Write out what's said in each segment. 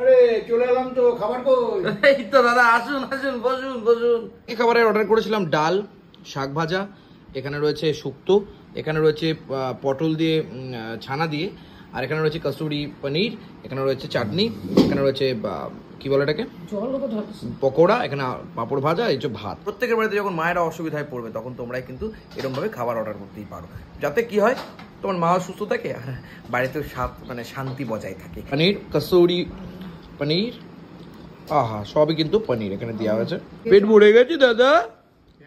আরে চলে এলাম তো, খাবার কই? এই তো দাদা, আসুন আসুন, বসুন বসুন। এই খাবারে অর্ডার করেছিলাম ডাল, শাক ভাজা, এখানে রয়েছে শুক্তো, এখানে রয়েছে পটল দিয়ে ছানা দিয়ে, আর এখানে রয়েছে কসুরি পনির, এখানে রয়েছে চাটনি, এখানে রয়েছে কি বলে এটাকে পকোড়া, এখানে পাঁপড় ভাজা, এই যে ভাত। প্রত্যেকের বাড়িতে যখন মায়েরা অসুবিধায় পড়বে তখন তোমরাই কিন্তু এরকম ভাবে খাবার অর্ডার করতেই পারো, যাতে কি হয় তোমার মা সুস্থ থাকে আর বাড়িতেও শান্তি বজায় থাকে। পনির, কসুরি পনির, আহা সবই কিন্তু পনির এখানে দেওয়া হয়েছে। পেট ভরে গেছে দাদা,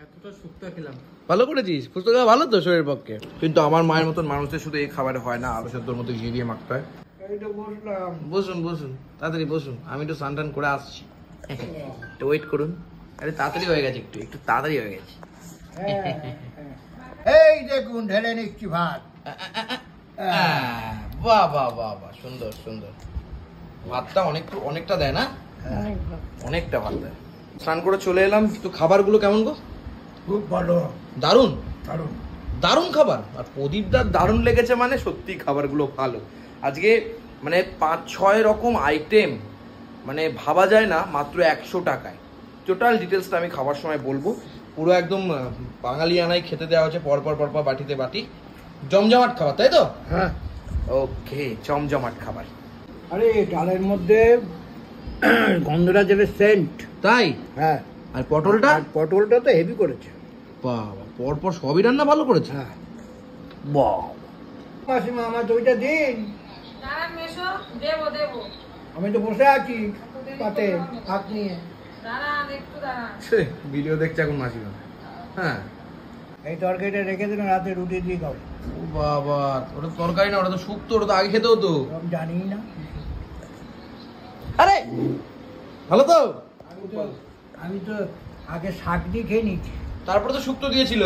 এতটা শুক্তো খেলাম। ভালো করেছিস, সুস্থ খাওয়া ভালো তো শরীরের পক্ষে। কিন্তু আমার মায়ের মতন মানুষদের শুধু এই খাবারে হয় না, আলু সেদ্ধর মতো ঘি দিয়ে মাখতে হয়। বসলাম। বসুন বসুন, তাড়াতাড়ি বসুন, আমি একটু স্নান টান করে আসছি। একটু ওয়েট করুন। আরে তাড়াতাড়ি হয়ে গেছে, একটু একটু তাড়াতাড়ি হয়ে গেছে। এই দেখুন ঢেলে নিচ্ছি ভাত। বাহ বাহ বাহ বাহ, সুন্দর সুন্দর। ভাতটা অনেকটা দেয় না? অনেকটা ভাত দেয়। স্নান করে চলে এলাম। তো খাবারগুলো কেমন গো? খুব ভালো, দারুণ দারুণ দারুণ খাবার। আর প্রদীপদার দারুণ লেগেছে মানে সত্যি খাবারগুলো ভালো। আজকে মানে 5-6 রকম আইটেম, মানে ভাবা যায় না, মাত্র 100 টাকায়। টোটাল ডিটেলসটা আমি খাবার সময় বলবো। পুরো একদম বাঙালিয়ানায় খেতে দেওয়া হচ্ছে, পরপর পরপর বাটিতে বাটি। জমজমাট খাবার, তাই তো? হ্যাঁ। ওকে, জমজমাট খাবার। আরে ডালের মধ্যে গন্ধরাজের সেন্ট। তাই? হ্যাঁ। আর পটলটা? পটলটা তো হেভি করেছে। বাবা, পরপর সবই রান্না ভালো করেছে। হ্যাঁ। বাহ, মাসিমা আমার দইটা দিন। আমি তো বসে আছি পাতে ভাত নিয়ে। ভিডিও দেখছে এখন মাসিমা। হ্যাঁ, এই তরকারিটা রেখে দিন, রাতে রুটি দিয়ে খাও। ও বাবা, ওটা তরকারি না, ওটা তো শুক্তো, ওটা তো আগে খেতে হতো। জানি না। আরে ভালো তো? আমি তো আগে শাক দিয়ে খেয়ে নিচ্ছি, তারপরে তো শুক্তো দিয়েছিল।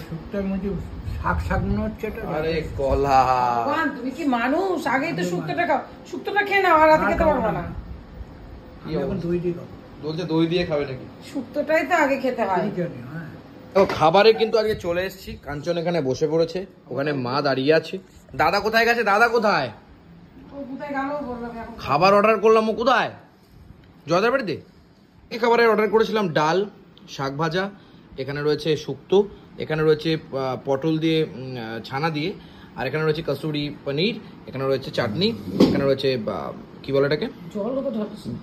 শুক্তোর মধ্যে শাক শাক মনে হচ্ছে। আরে কলা, তুমি কি মানুষ? আগেই তো শুক্তোটা খাও, শুক্তোটা খেয়ে নাও, আর রাতে খেতে পারবো না। এখন দই দিয়ে খাও। বলছে দই দিয়ে খাবে নাকি? শুক্তোটাই তো আগে খেতে হয়। খাবারে কিন্তু আজকে চলে এসেছি। কাঞ্চন এখানে বসে পড়েছে, ওখানে মা দাঁড়িয়ে আছে। দাদা কোথায় গেছে? দাদা কোথায়? খাবার অর্ডার করলাম, ও কোথায়? জয়দার বাড়িতে। এই খাবারের অর্ডার করেছিলাম ডাল, শাক ভাজা, এখানে রয়েছে শুক্তো, এখানে রয়েছে পটল দিয়ে ছানা দিয়ে, আর এখানে রয়েছে কসুরি পনির, এখানে রয়েছে চাটনি, এখানে রয়েছে কি বলে এটাকে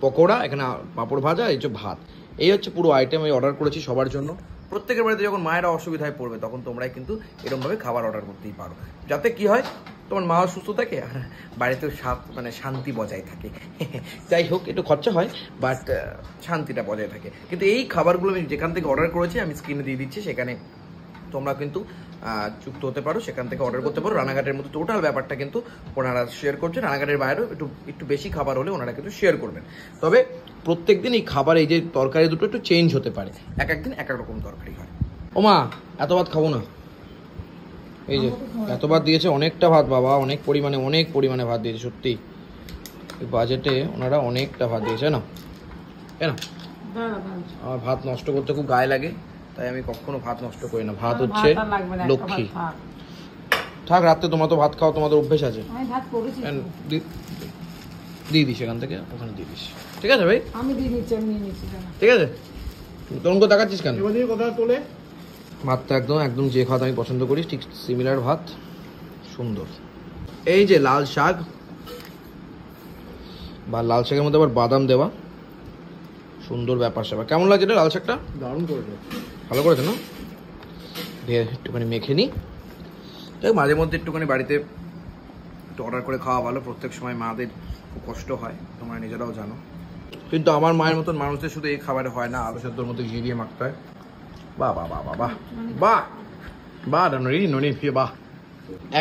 পকোড়া, এখানে পাঁপড় ভাজা, এই যে ভাত। এই হচ্ছে পুরো আইটেম আমি অর্ডার করেছি সবার জন্য। প্রত্যেকের বাড়িতে যখন মায়েরা অসুবিধায় পড়বে তখন তোমরাই কিন্তু এরকমভাবে খাবার অর্ডার করতেই পারো, যাতে কি হয় তোমার মা সুস্থ থাকে আর বাড়িতেও শান্তি বজায় থাকে। যাই হোক, একটু খরচা হয়, বাট শান্তিটা বজায় থাকে। কিন্তু এই খাবারগুলো আমি যেখান থেকে অর্ডার করেছি আমি স্ক্রিনে দিয়ে দিচ্ছি, সেখানে তোমরা কিন্তু যুক্ত হতে পারো, সেখান থেকে অর্ডার করতে পারো। রানাঘাটের মতো টোটাল ব্যাপারটা কিন্তু ওনারা শেয়ার করছেন। রানাঘাটের বাইরেও একটু বেশি খাবার হলে ওনারা কিন্তু শেয়ার করবেন। তবে প্রত্যেকদিন এই খাবার, এই যে তরকারি দুটো একটু চেঞ্জ হতে পারে, একদিন এক এক রকম তরকারি হয়। ও মা, এত ভাত খাবো না। এই যে এত ভাত দিয়েছে, অনেকটা ভাত বাবা, অনেক পরিমাণে ভাত দিয়েছে। সত্যি বাজেটে ওনারা অনেকটা ভাত দিয়েছে না? কেন আমার ভাত নষ্ট করতে খুব গায়ে লাগে, তাই আমি কখনো ভাত নষ্ট করি না। ভাত হচ্ছে লক্ষ্মী। থাক, রাত্রে তোমার তো ভাত খাও, তোমাদের অভ্যেস আছে। দিয়ে দিস এখান থেকে, ওখানে দিয়ে দিস। ঠিক আছে ভাই, আমি দিয়ে নিচ্ছি, আমি নিয়ে নিচ্ছি। ঠিক আছে। তখন তো দেখাচ্ছিস কেন? কথা তোলে ভাতটা একদম যে খাওয়া আমি পছন্দ করি, ঠিক সিমিলার ভাত, সুন্দর। এই যে লাল শাক, বা লাল শাকের মধ্যে আবার বাদাম দেওয়া, সুন্দর ব্যাপার স্যাপার। কেমন লাগছে এটা? লাল শাকটা দারুণ করেছে, ভালো করেছে না? দিয়ে একটুখানি মেখে নিই। দেখ, মাঝে মধ্যে একটুখানি বাড়িতে একটু অর্ডার করে খাওয়া ভালো। প্রত্যেক সময় মাদের খুব কষ্ট হয়, তোমরা নিজেরাও জানো। কিন্তু আমার মায়ের মতন মানুষদের শুধু এই খাবারে হয় না, আলু সেদ্ধর মতো ঘি দিয়ে মাখতে হয়। বাহ বাহ বাহ বাহ বাহ বাহ বাহ ননি ফিরে বাহ।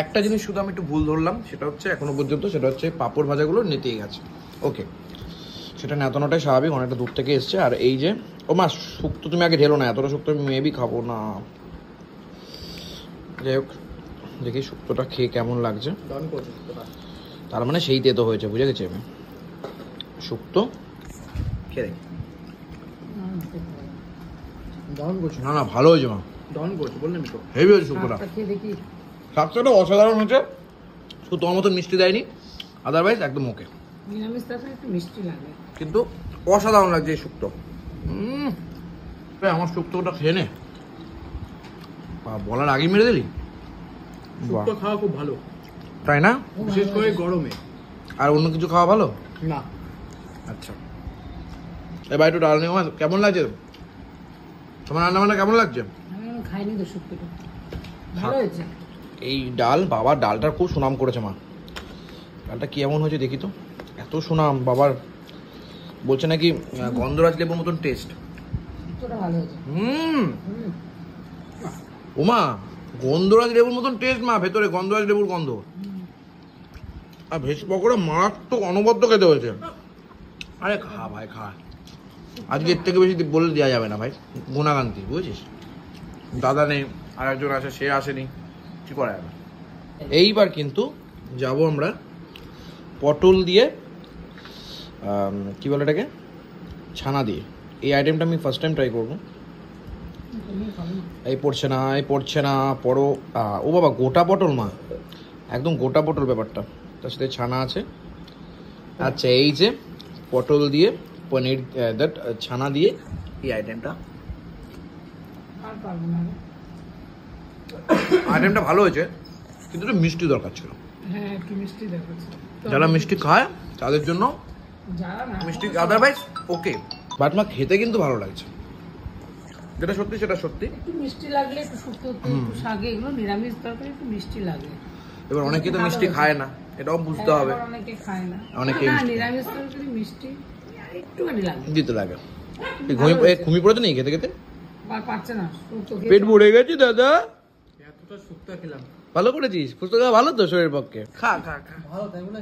একটা জিনিস শুধু আমি একটু ভুল ধরলাম, সেটা হচ্ছে এখনো পর্যন্ত, সেটা হচ্ছে পাঁপড় ভাজাগুলো নেতেই গেছে। ওকে, সেটা নেতানোটাই স্বাভাবিক, অনেকটা দূর থেকে এসছে। আর এই যে ও মা, শুক্তো তুমি আগে ঢেলো না, এতটা শুক্তো আমি মেবি খাবো না। যাই হোক, দেখি শুক্তোটা খেয়ে কেমন লাগছে। তার মানে সেই তেতো হয়েছে, বুঝে গেছি আমি। শুক্তো খেয়ে দেখি। না না, ভালো হয়েছে মা, হেভি হয়েছে শুক্তোটা। শাকটা অসাধারণ হয়েছে, শুধু তোমার মতন মিষ্টি দেয়নি, আদারওয়াইজ একদম ওকে। নিরামিষ তরকারি একটু মিষ্টি লাগে, কিন্তু অসাধারণ লাগছে এই শুক্তো। আমার শুক্তোটা খেয়ে নে, বলার আগে মেরে দিলি। শুক্তো খাওয়া খুব ভালো, তাই না? বিশেষ করে গরমে। আর অন্য কিছু খাওয়া ভালো না, আচ্ছা এবার একটু ডাল নিয়ে কেমন লাগছে তোমার রান্না বান্না, কেমন লাগছে? আমি এখনো খাইনি তো শুক্তোটা, ভালো হয়েছে। এই ডাল, বাবার ডালটার খুব সুনাম করেছে মা। ডালটা কি এমন হয়েছে দেখি তো, এত সুনাম বাবার, বলছে নাকি গন্ধরাজ লেবুর মতন টেস্ট। শুক্তোটা ভালো হয়েছে। ওমা, গন্ধরাজ লেবুর মতন টেস্ট মা, ভেতরে গন্ধরাজ লেবুর গন্ধ। আর ভেজ পকোড়া মারাত্মক অনবদ্য খেতে হয়েছে। আরে খা ভাই খা, আজকে এর থেকে বেশি বলে দেওয়া যাবে না ভাই, গুণাগান্তি বুঝেছিস। দাদা নেই, আর একজন আছে, সে আসেনি, কি করা যাবে। এইবার কিন্তু যাব আমরা পটল দিয়ে, কি বলে এটাকে, ছানা দিয়ে। এই আইটেমটা আমি ফার্স্ট টাইম ট্রাই করবো। এই পড়ছে না, এই পড়ছে না, পড়ো। ও বাবা, গোটা পটল মা, একদম গোটা পটল ব্যাপারটা, তার সাথে ছানা আছে। আচ্ছা, এই যে পটল দিয়ে পনির, দ্যাট ছানা দিয়ে এই আইটেমটা, আর পারবো না। আইটেমটা ভালো হয়েছে, কিন্তু একটু মিষ্টি দরকার ছিল। হ্যাঁ, একটু মিষ্টি দেখাচ্ছে। যারা মিষ্টি খায় তাদের জন্য যারা না মিষ্টি, আদারওয়াইজ ওকে। বাট মা খেতে কিন্তু ভালো লাগছে, যেটা সত্যি সেটা সত্যি। একটু মিষ্টি লাগলে একটু শুক্তো, একটু শাকে, এগুলো নিরামিষ তরকারি একটু মিষ্টি লাগে। এবার অনেকে তো মিষ্টি খায় না, এটাও বুঝতে হবে। অনেকে খায় না, অনেকে না, মিষ্টি নিরামিষ তরকারি মিষ্টি একটুখানি লাগে, দিতে লাগে। ঘুমিয়ে পড়েছে নেই খেতে খেতে, আর পারছে না শুক্তো খেতে। পেট ভরে গেছে দাদা। এতটা শুক্তো খেলাম, ভালো করেছিস, পুস্তক ভালো তো শরীরের পক্ষে। খা খা খা, ভালো তাই বলে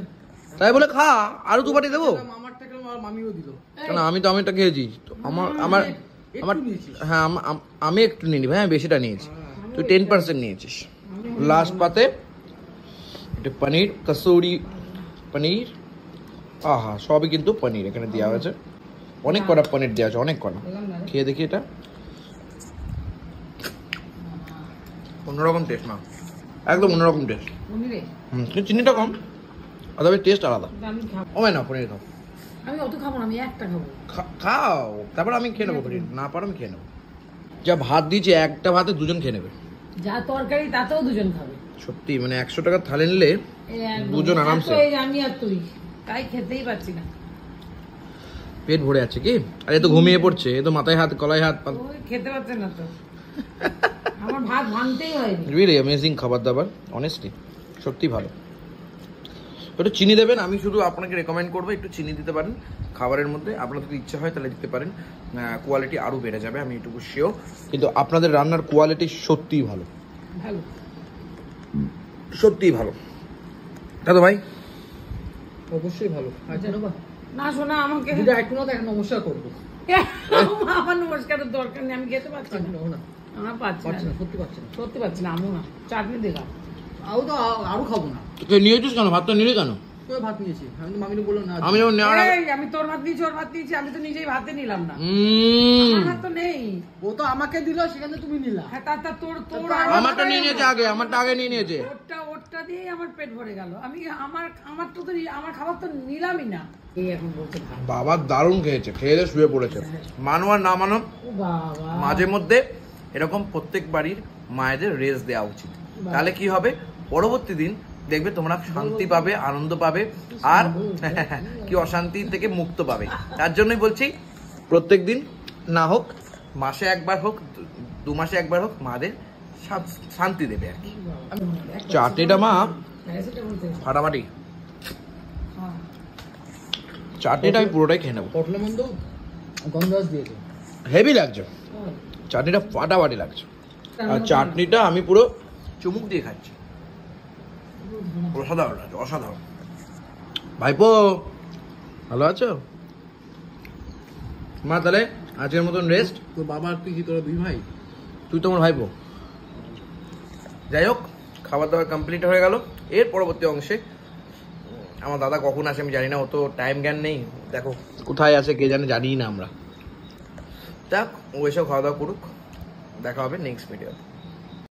তাই বলে খা, আরো দু বাটি দেবো। আমার থেকে আমার মামিও দিল। কেন, আমি তো আমিটা খেয়েছি তো, আমার আমার আমার হ্যাঁ, আমি একটু নিই ভাই, আমি বেশিটা নিয়েছি, তুই 10% নিয়েছিস। লাস্ট পাতে এটা পনির, কসুরি পনির, আহা, সবই কিন্তু পনির এখানে দেওয়া হয়েছে, অনেক কটা পনির দেওয়া আছে, অনেক কটা। খেয়ে দেখি এটা, অন্যরকম টেস্ট না, একদম অন্যরকম টেস্ট। পনিরে কিন্তু চিনিটা কম, তবে টেস্ট আলাদা। আমি খাবো, ও ভাই না, পনির খাও। আমি অত খাবো না, আমি একটা খাবো। খাও, তারপর আমি খেয়ে নেবো পনির, না পারো আমি খেয়ে নেবো। যা ভাত দিয়েছি, একটা ভাতে দুজন খেয়ে নেবে। যা তরকারি তাতেও দুজন খাবে। সত্যি, মানে 100 টাকার থালি নিলে এই একদম, দুজন আরামসে। এই আমি আর তুই, তাই খেতেই পাচ্ছি না। পেট ভরে আছে কি? আর এ তো ঘুমিয়ে পড়ছে, এ তো মাথায় হাত, গলায় হাত। ওই খেতে পাচ্ছে না তো, আমার ভাত ভাঙতেই হয়নি। রিয়েলি অ্যামেজিং খাবার দাবার, অনেস্টলি সত্যি ভালো। একটু চিনি দেবেন, আমি শুধু আপনাকে রেকমেন্ড করবো একটু চিনি দিতে পারেন খাবারের মধ্যে, আপনার যদি ইচ্ছা হয় তাহলে দিতে পারেন, কোয়ালিটি আরও বেড়ে যাবে, আমি এটুকু শিওর। কিন্তু আপনাদের রান্নার কোয়ালিটি সত্যিই ভালো, ভালো, সত্যিই ভালো। দাদা ভাই অবশ্যই ভালো। আচ্ছা না শোনা, আমাকে যদি একটু না এক নমস্কার করবো। আমার নমস্কারের দরকার নেই, আমি খেতে পাচ্ছি না, না আমার পাচ্ছি না, সত্যি পাচ্ছি না, সত্যি পাচ্ছি না। আমু না, চাটনি দেখা। আরো তো আরো খাবো না। নিয়েছিস কেন, ভাতটা নিলে কেন? কই ভাত নিয়েছি, আমি তো মামিকে বললাম না। আমি যেমন নেওয়ার আগে, আমি তোর ভাত নিয়েছি, ওর ভাত নিয়েছি, আমি তো নিজেই ভাতে নিলাম না। হুম, আমার ভাত তো নেই। ও তো আমাকে দিল, সেখানে তুমি নিলা। হ্যাঁ, তা তোর তোর আমারটা নিয়ে নিয়েছে আগে, আমারটা আগে নিয়ে নিয়েছে। ওরটা দিয়েই আমার পেট ভরে গেল। আমি আমার তো আমার খাবার তো নিলামই না। এই এখন বলছে ভাত। বাবা দারুণ খেয়েছে, খেয়ে দিয়ে শুয়ে পড়েছে। মানো আর না মানো, ও বাবা, মাঝে মধ্যে এরকম প্রত্যেক বাড়ির মায়েদের রেস্ট দেওয়া উচিত। তাহলে কি হবে, পরবর্তী দিন দেখবে তোমরা শান্তি পাবে, আনন্দ পাবে, আর কি অশান্তি থেকে মুক্ত পাবে। তার জন্যই বলছি, প্রত্যেক দিন না হোক, মাসে একবার হোক, 2 মাসে একবার হোক, মাদের শান্তি দেবে আর কি। চাটনিটা মা ফাটাফাটি, চাটনিটা আমি পুরোটাই খেয়ে নেবো। পটলের মধ্যে গন্ধরাজ দিয়েছে, হেভি লাগছে, চাটনিটা ফাটাফাটি লাগছে। আর চাটনিটা আমি পুরো চুমুক দিয়ে খাচ্ছি, অসাধারণ লাগছে, অসাধারণ। ভাইপো ভালো আছো? মা তাহলে আজকের মতন রেস্ট। তোর বাবা আর তুই কি, তোরা 2 ভাই? তুই তো আমার ভাইপো। যাই হোক, খাবার দাবার কমপ্লিট হয়ে গেল। এর পরবর্তী অংশে আমার দাদা কখন আসে আমি জানি না, ও তো টাইম জ্ঞান নেই, দেখো কোথায় আছে কে জানে, জানিই না আমরা। যাক, ও এসব খাওয়া দাওয়া করুক, দেখা হবে নেক্সট ভিডিও।